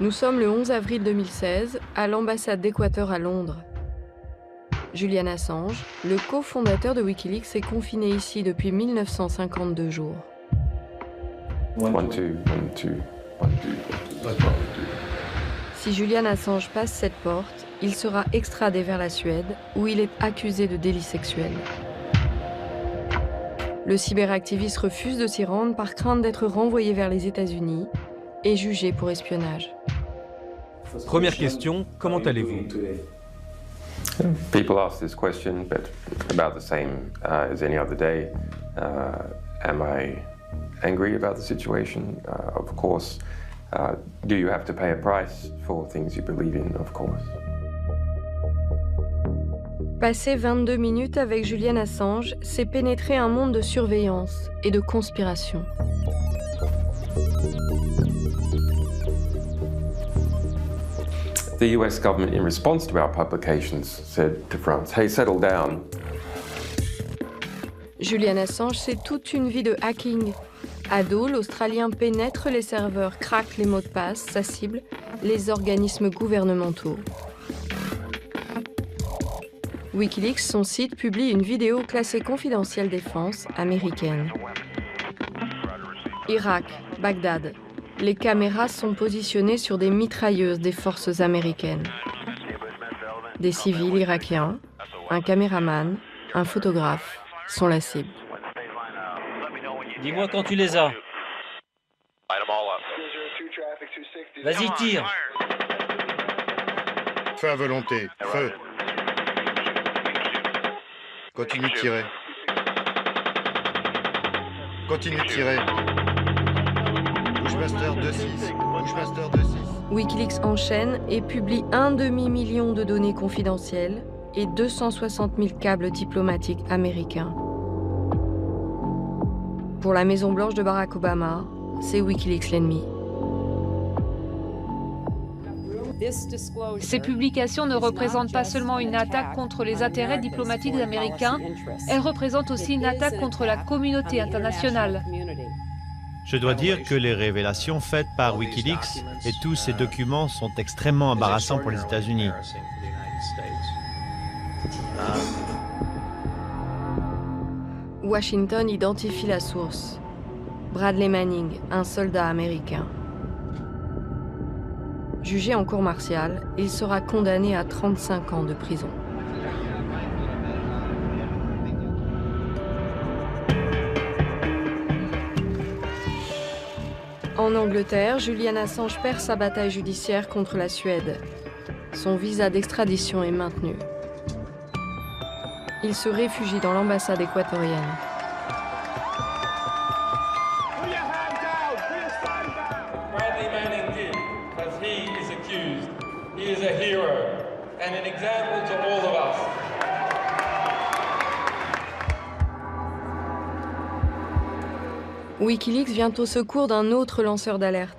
Nous sommes le 11 avril 2016, à l'ambassade d'Équateur à Londres. Julian Assange, le cofondateur de Wikileaks, est confiné ici depuis 1952 jours. Si Julian Assange passe cette porte, il sera extradé vers la Suède, où il est accusé de délits sexuels. Le cyberactiviste refuse de s'y rendre par crainte d'être renvoyé vers les États-Unis et jugé pour espionnage. Première question, comment allez-vous? People ask this question, but about the same as any other day. Am I angry about the situation? Of course. Do you have to pay a price for things you believe in? Of course. Passer 22 minutes avec Julian Assange, c'est pénétrer un monde de surveillance et de conspiration. The US government, in response to our publications, said to France, hey, settle down. Julian Assange, c'est toute une vie de hacking. Ado, l'Australien pénètre les serveurs, craque les mots de passe, sa cible, les organismes gouvernementaux. Wikileaks, son site, publie une vidéo classée confidentielle défense américaine. Irak, Bagdad. Les caméras sont positionnées sur des mitrailleuses des forces américaines. Des civils irakiens, un caméraman, un photographe sont la cible. Dis-moi quand tu les as. Vas-y, tire. Feu à volonté, feu. Continue de tirer. Continue de tirer. Bushmaster 2.6. Bushmaster 2.6. Wikileaks enchaîne et publie 1 demi-million de données confidentielles et 260 000 câbles diplomatiques américains. Pour la Maison-Blanche de Barack Obama, c'est Wikileaks l'ennemi. Ces publications ne représentent pas seulement une attaque contre les intérêts diplomatiques américains, elles représentent aussi une attaque contre la communauté internationale. Je dois dire que les révélations faites par Wikileaks et tous ces documents sont extrêmement embarrassants pour les États-Unis. Washington identifie la source. Bradley Manning, un soldat américain. Jugé en cour martiale, il sera condamné à 35 ans de prison. En Angleterre, Julian Assange perd sa bataille judiciaire contre la Suède. Son visa d'extradition est maintenu. Il se réfugie dans l'ambassade équatorienne. Bradley Manning did, as he is accused. He is a hero and an example to all of us. Wikileaks vient au secours d'un autre lanceur d'alerte,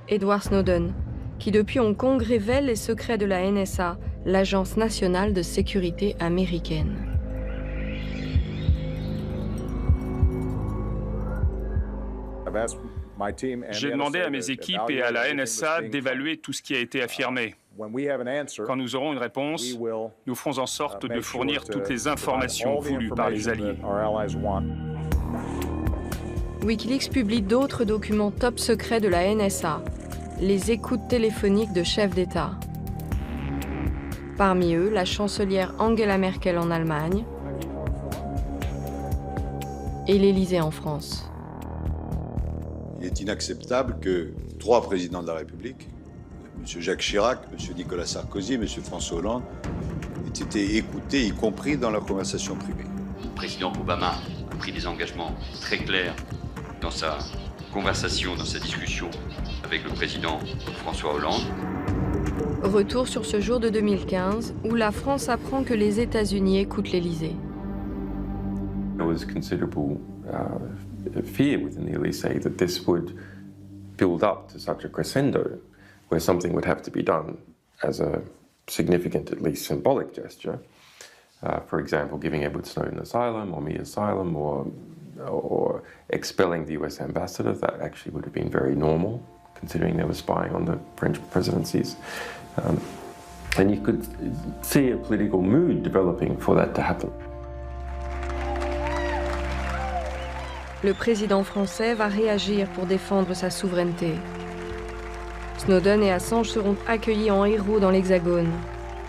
Edward Snowden, qui depuis Hong Kong révèle les secrets de la NSA, l'Agence nationale de sécurité américaine. J'ai demandé à mes équipes et à la NSA d'évaluer tout ce qui a été affirmé. Quand nous aurons une réponse, nous ferons en sorte de fournir toutes les informations voulues par les alliés. Wikileaks publie d'autres documents top secrets de la NSA, les écoutes téléphoniques de chefs d'État. Parmi eux, la chancelière Angela Merkel en Allemagne et l'Élysée en France. Il est inacceptable que 3 présidents de la République, M. Jacques Chirac, M. Nicolas Sarkozy, M. François Hollande, aient été écoutés, y compris dans leur conversation privée. Le président Obama a pris des engagements très clairs dans sa conversation, dans sa discussion avec le président François Hollande. Retour sur ce jour de 2015 où la France apprend que les États-Unis écoutent l'Élysée. There was considerable fear within the Elysee that this would build up to such a crescendo where something would have to be done as a significant, at least symbolic gesture. For example, giving Edward Snowden asylum or me asylum or expelling the US ambassador. That actually would have been very normal considering they were spying on the French presidencies. And you could see a political mood developing for that to happen. Le président français va réagir pour défendre sa souveraineté. Snowden et Assange seront accueillis en héros dans l'Hexagone.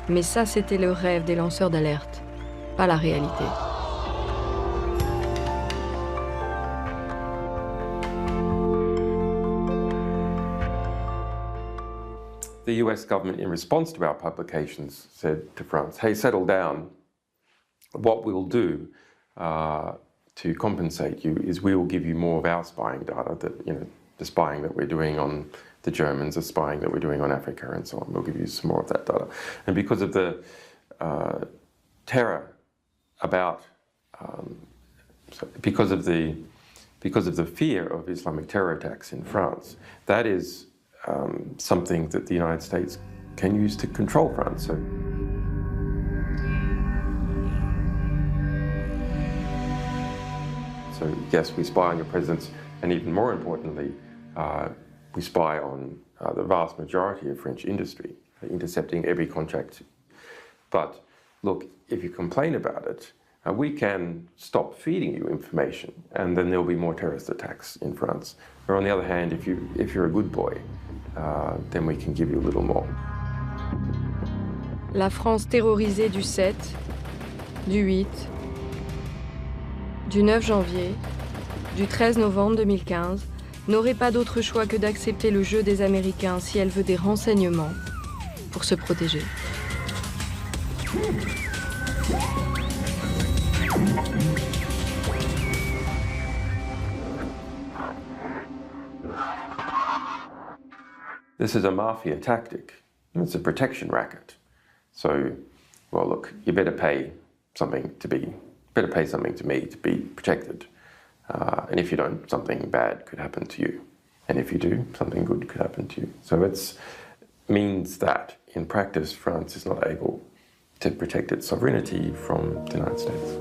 Mais ça, c'était le rêve des lanceurs d'alerte, pas la réalité. The US government, in response to our publications, said to France, hey, settle down. What we'll do to compensate you is we will give you more of our spying data, that, the spying that we're doing on the Germans, the spying that we're doing on Africa and so on. We'll give you some more of that data. And because of the terror about, because of the fear of Islamic terror attacks in France, that is something that the United States can use to control France. So yes, we spy on your presidents, and even more importantly, we spy on the vast majority of French industry, intercepting every contract. But look, if you complain about it, we can stop feeding you information, and then there'll be more terrorist attacks in France. Or on the other hand, if you're a good boy, then we can give you a little more. La France terrorisée du 7, du 8, du 9 janvier, du 13 novembre 2015 n'aurait pas d'autre choix que d'accepter le jeu des Américains si elle veut des renseignements pour se protéger. This is a mafia tactic. It's a protection racket. So, well, look, you better pay something to me to be protected. And if you don't, something bad could happen to you. And if you do, something good could happen to you. So it means that, in practice, France is not able to protect its sovereignty from the United States.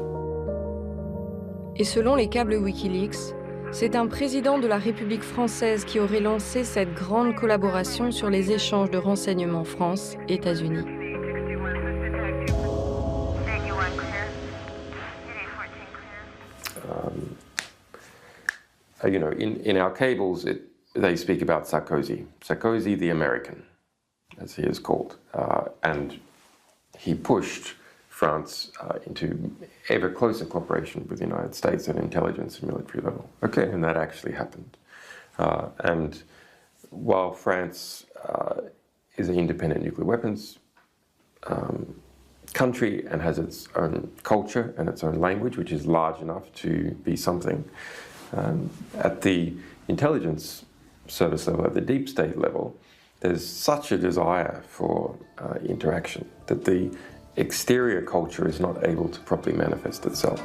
Et selon les câbles Wikileaks, c'est un président de la République française qui aurait lancé cette grande collaboration sur les échanges de renseignements France-États-Unis. In our cables, they speak about Sarkozy. Sarkozy the American, as he is called. And he pushed France into ever closer cooperation with the United States at intelligence and military level. Okay, and that actually happened. And while France is an independent nuclear weapons country and has its own culture and its own language, which is large enough to be something, at the intelligence service level, at the deep state level, there's such a desire for interaction that the exterior culture is not able to properly manifest itself.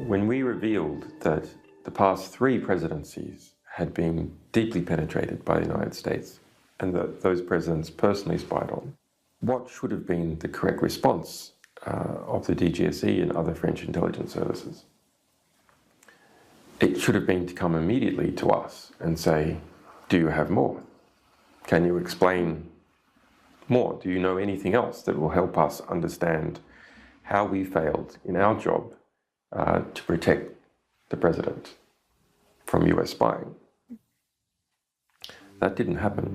When we revealed that the past 3 presidencies had been deeply penetrated by the United States and that those presidents personally spied on, what should have been the correct response of the DGSE and other French intelligence services? It should have been to come immediately to us and say, do you have more? Can you explain more? Do you know anything else that will help us understand how we failed in our job to protect the president from US spying? That didn't happen.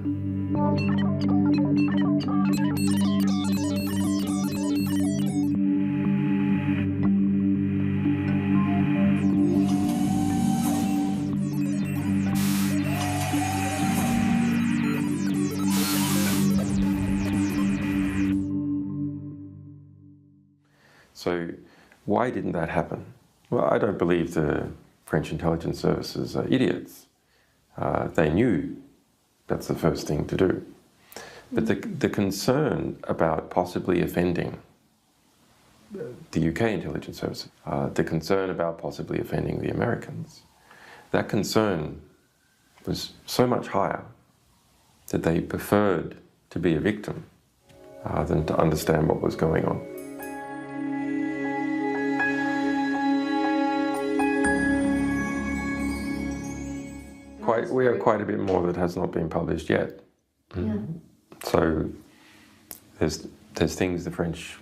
So why didn't that happen? Well, I don't believe the French intelligence services are idiots. They knew that's the first thing to do. But the concern about possibly offending the UK intelligence service, the concern about possibly offending the Americans, that concern was so much higher that they preferred to be a victim than to understand what was going on. We have quite a bit more that has not been published yet. Yeah. So there's things the French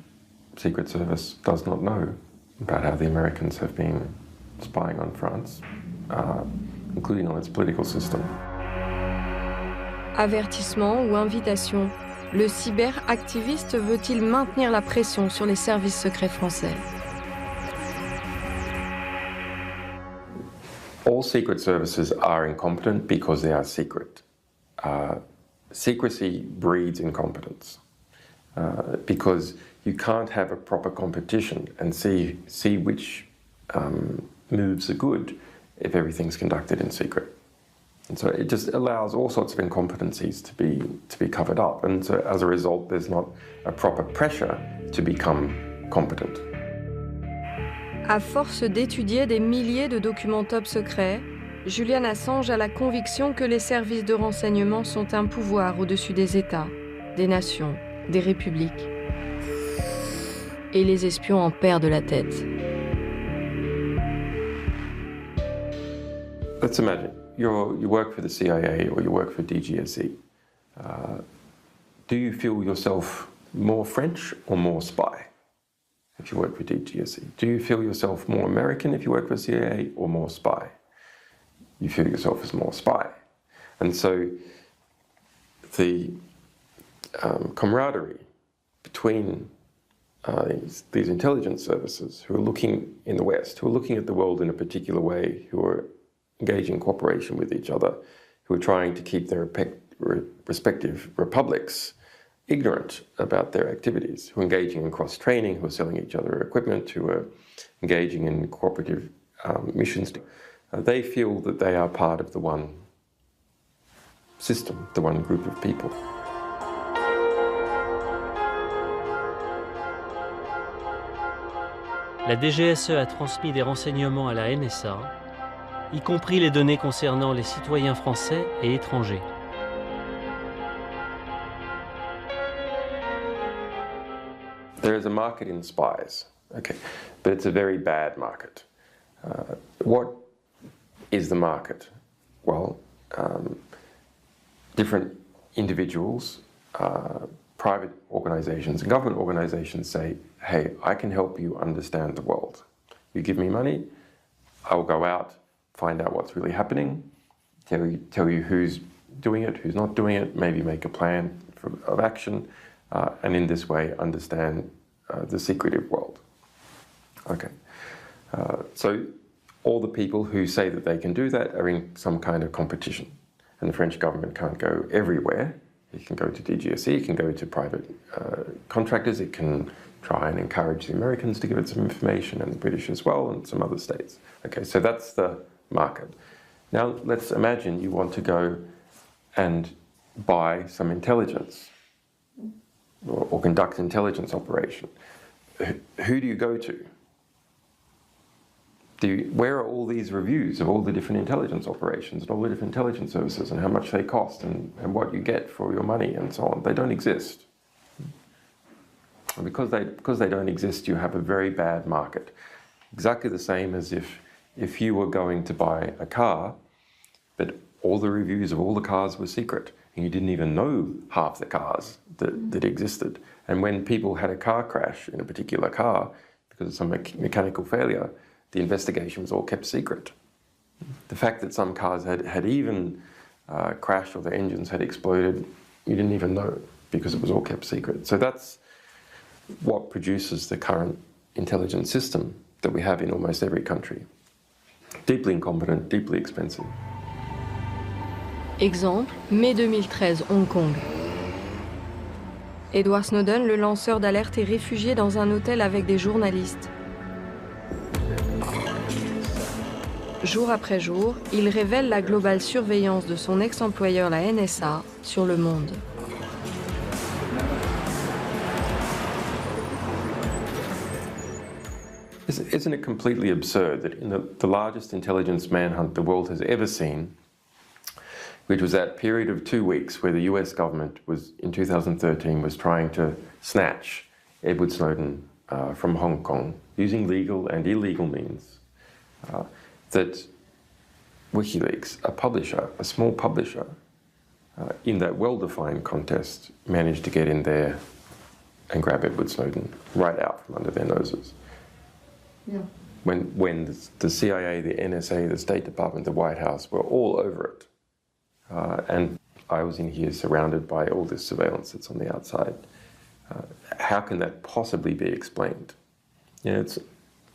Secret Service does not know about how the Americans have been spying on France, including on its political system. Avertissement ou invitation, le cyberactiviste veut-il maintenir la pression sur les services secrets français? All secret services are incompetent because they are secret. Secrecy breeds incompetence because you can't have a proper competition and see which moves are good if everything's conducted in secret. And so it just allows all sorts of incompetencies to be covered up, and so as a result there's not a proper pressure to become competent. À force d'étudier des milliers de documents top secrets, Julian Assange a la conviction que les services de renseignement sont un pouvoir au-dessus des États, des nations, des républiques. Et les espions en perdent la tête. Let's imagine you work for the CIA or you work for DGSE. Do you feel yourself more French or more spy if you work for DGSE? Do you feel yourself more American if you work for CIA or more spy? You feel yourself as more spy. And so the camaraderie between these intelligence services who are looking in the West, who are looking at the world in a particular way, who are engaging in cooperation with each other, who are trying to keep their respective republics ignorant about their activities, who are engaging in cross-training, who are selling each other equipment, who are engaging in cooperative missions. They feel that they are part of the one system, the one group of people. La DGSE a transmis des renseignements à la NSA, y compris les données concernant les citoyens français et étrangers. There is a market in spies, okay, but it's a very bad market. What is the market? Well, different individuals, private organizations and government organizations say, hey, I can help you understand the world. You give me money, I will go out, find out what's really happening, tell you who's doing it, who's not doing it, maybe make a plan of action, and in this way understand the secretive world. Okay, so all the people who say that they can do that are in some kind of competition, and the French government can't go everywhere. It can go to DGSE, it can go to private contractors, it can try and encourage the Americans to give it some information, and the British as well, and some other states. Okay, so that's the market. Now let's imagine you want to go and buy some intelligence or conduct an intelligence operation. Who do you go to? Where are all these reviews of all the different intelligence operations and all the different intelligence services and how much they cost and what you get for your money and so on? They don't exist. And because they don't exist, you have a very bad market. Exactly the same as if you were going to buy a car, but all the reviews of all the cars were secret, and you didn't even know half the cars that existed. And when people had a car crash in a particular car because of some mechanical failure, the investigation was all kept secret. The fact that some cars had even crashed or their engines had exploded, you didn't even know because it was all kept secret. So that's what produces the current intelligence system that we have in almost every country. Deeply incompetent, deeply expensive. Exemple, mai 2013, Hong Kong. Edward Snowden, le lanceur d'alerte, est réfugié dans un hôtel avec des journalistes. Jour après jour, il révèle la globale surveillance de son ex-employeur, la NSA, sur le monde. Isn't it completely absurd that in the largest intelligence manhunt the world has ever seen, which was that period of 2 weeks where the US government was, in 2013, was trying to snatch Edward Snowden from Hong Kong using legal and illegal means, that WikiLeaks, a publisher, a small publisher, in that well-defined contest, managed to get in there and grab Edward Snowden right out from under their noses. Yeah. When the CIA, the NSA, the State Department, the White House were all over it. And I was in here surrounded by all this surveillance that's on the outside. How can that possibly be explained? You know,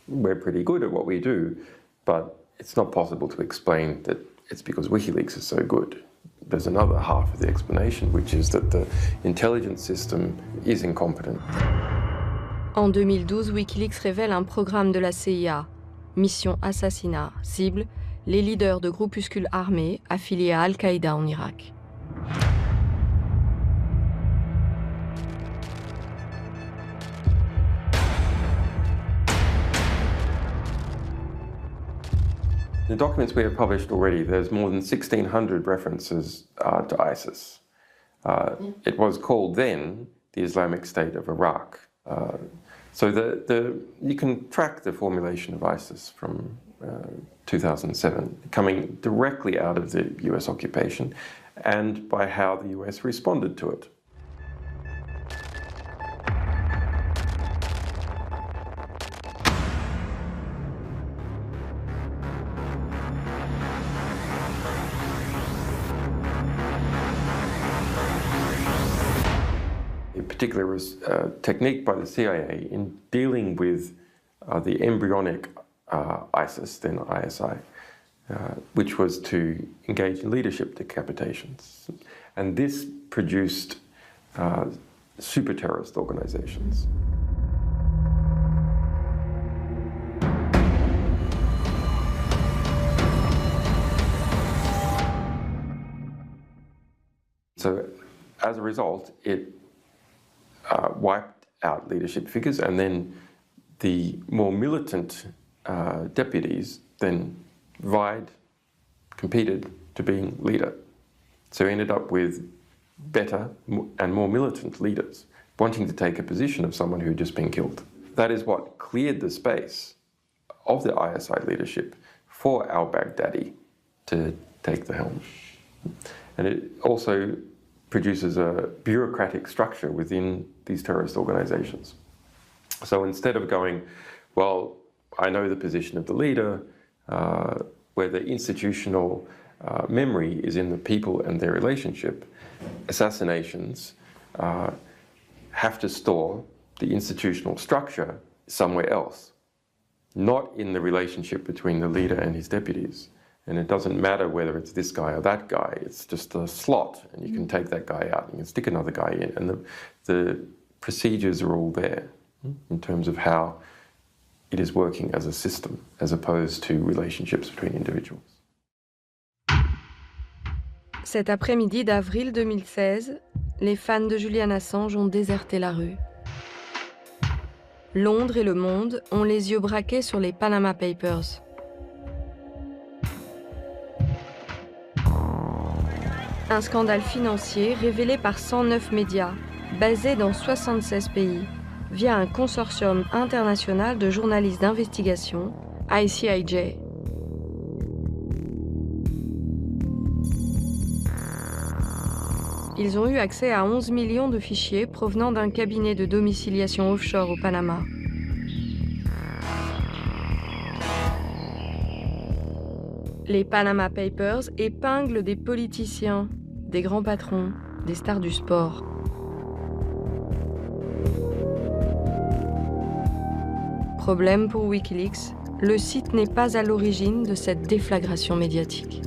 we're pretty good at what we do, but it's not possible to explain that it's because WikiLeaks is so good. There's another half of the explanation, which is that the intelligence system is incompetent. En 2012, WikiLeaks révèle un programme de la CIA. Mission assassinat. Cible, les leaders de groupuscules armés affiliés à Al-Qaïda en Irak. The documents we have published already, there's more than 1,600 references to ISIS. It was called then the Islamic State of Iraq. So you can track the formulation of ISIS from 2007, coming directly out of the US occupation and by how the US responded to it. Particular technique by the CIA in dealing with the embryonic ISIS, then ISI, which was to engage in leadership decapitations. And this produced super terrorist organizations. So as a result, it wiped out leadership figures, and then the more militant deputies then competed to being leader. So we ended up with better and more militant leaders wanting to take a position of someone who had just been killed. That is what cleared the space of the ISI leadership for al-Baghdadi to take the helm. And it also produces a bureaucratic structure within these terrorist organizations. So instead of going, well, I know the position of the leader, where the institutional memory is in the people and their relationship, assassinations have to store the institutional structure somewhere else, not in the relationship between the leader and his deputies. And it doesn't matter whether it's this guy or that guy, it's just a slot, and you can take that guy out and you can stick another guy in, and the procedures are all there in terms of how it is working as a system, as opposed to relationships between individuals. Cet après-midi d'avril 2016, les fans de Julian Assange ont déserté la rue. Londres et le monde ont les yeux braqués sur les Panama Papers. Un scandale financier révélé par 109 médias, basés dans 76 pays, via un consortium international de journalistes d'investigation, ICIJ. Ils ont eu accès à 11 millions de fichiers provenant d'un cabinet de domiciliation offshore au Panama. Les Panama Papers épinglent des politiciens, des grands patrons, des stars du sport. Problème pour WikiLeaks, le site n'est pas à l'origine de cette déflagration médiatique.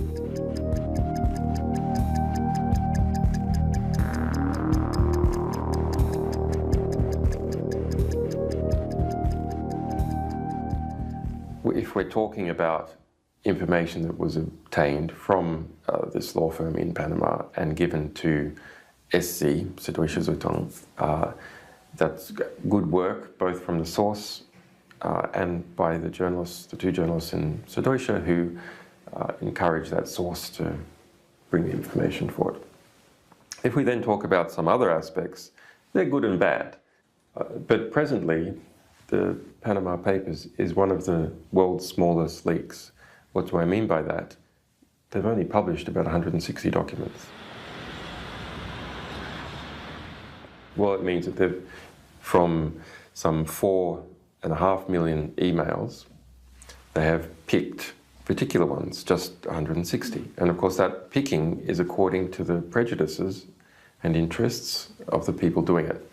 If we're talking about information that was obtained from this law firm in Panama and given to SC, Süddeutsche Zeitung, that's good work both from the source and by the journalists, the two journalists in Süddeutsche who encouraged that source to bring the information for it. If we then talk about some other aspects, they're good and bad. But presently, the Panama Papers is one of the world's smallest leaks. What do I mean by that? They've only published about 160 documents. Well, it means that they've, from some 4.5 million emails, they have picked particular ones, just 160. And of course that picking is according to the prejudices and interests of the people doing it.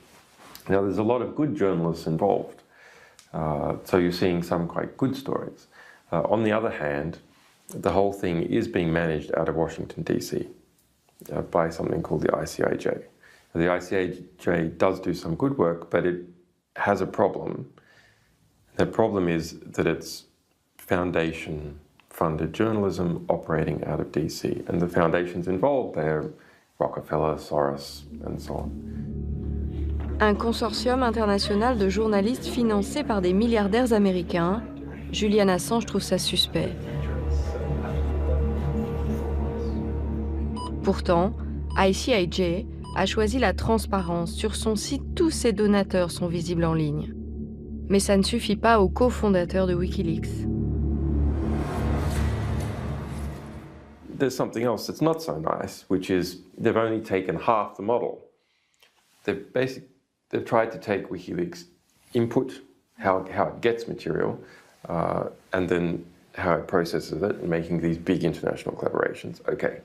Now there's a lot of good journalists involved, so you're seeing some quite good stories. On the other hand, the whole thing is being managed out of Washington, DC, by something called the ICIJ. The ICIJ does do some good work, but it has a problem. The problem is that it's foundation-funded journalism operating out of DC, and the foundations involved, they're Rockefeller, Soros, and so on. Un consortium international de journalistes financés par des milliardaires américains. Julian Assange trouve ça suspect. Pourtant, ICIJ a choisi la transparence. Sur son site, tous ses donateurs sont visibles en ligne. Mais ça ne suffit pas aux cofondateurs de Wikileaks. There's something else that's not so nice, which is they've only taken half the model. They've tried to take WikiLeaks input, how it gets material, and then how it processes it, making these big international collaborations. Okay,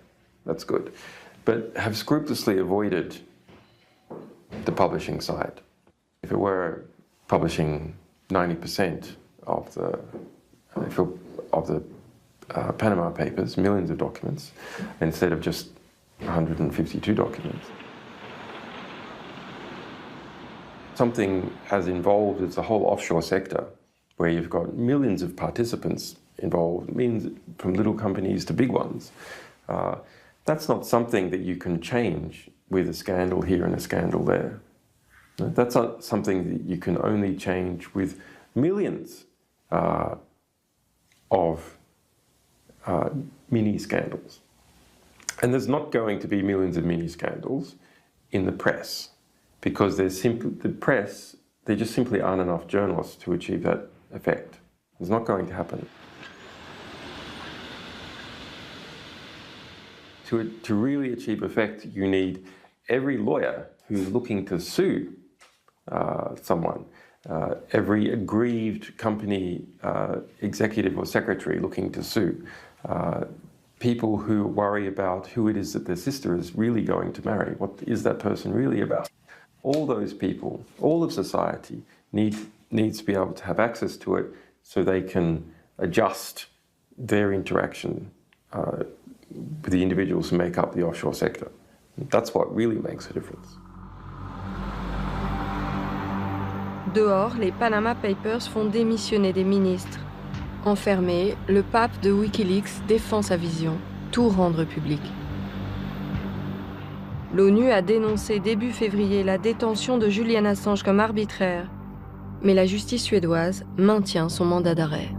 that's good. But have scrupulously avoided the publishing side. If it were publishing 90% of the Panama Papers, millions of documents, instead of just 152 documents. Something as involved as the whole offshore sector, where you've got millions of participants involved, means from little companies to big ones. That's not something that you can change with a scandal here and a scandal there. That's not something that you can only change with millions of mini scandals. And there's not going to be millions of mini scandals in the press, because the press, there just simply aren't enough journalists to achieve that effect. It's not going to happen. To really achieve effect, you need every lawyer who's looking to sue someone, every aggrieved company executive or secretary looking to sue, people who worry about who it is that their sister is really going to marry. What is that person really about? All those people, all of society needs to be able to have access to it so they can adjust their interaction with the individuals who make up the offshore sector. That's what really makes a difference. Dehors, les Panama Papers font démissionner des ministres. Enfermé, le pape de Wikileaks défend sa vision, tout rendre public. L'ONU a dénoncé début février la détention de Julian Assange comme arbitraire, mais la justice suédoise maintient son mandat d'arrêt.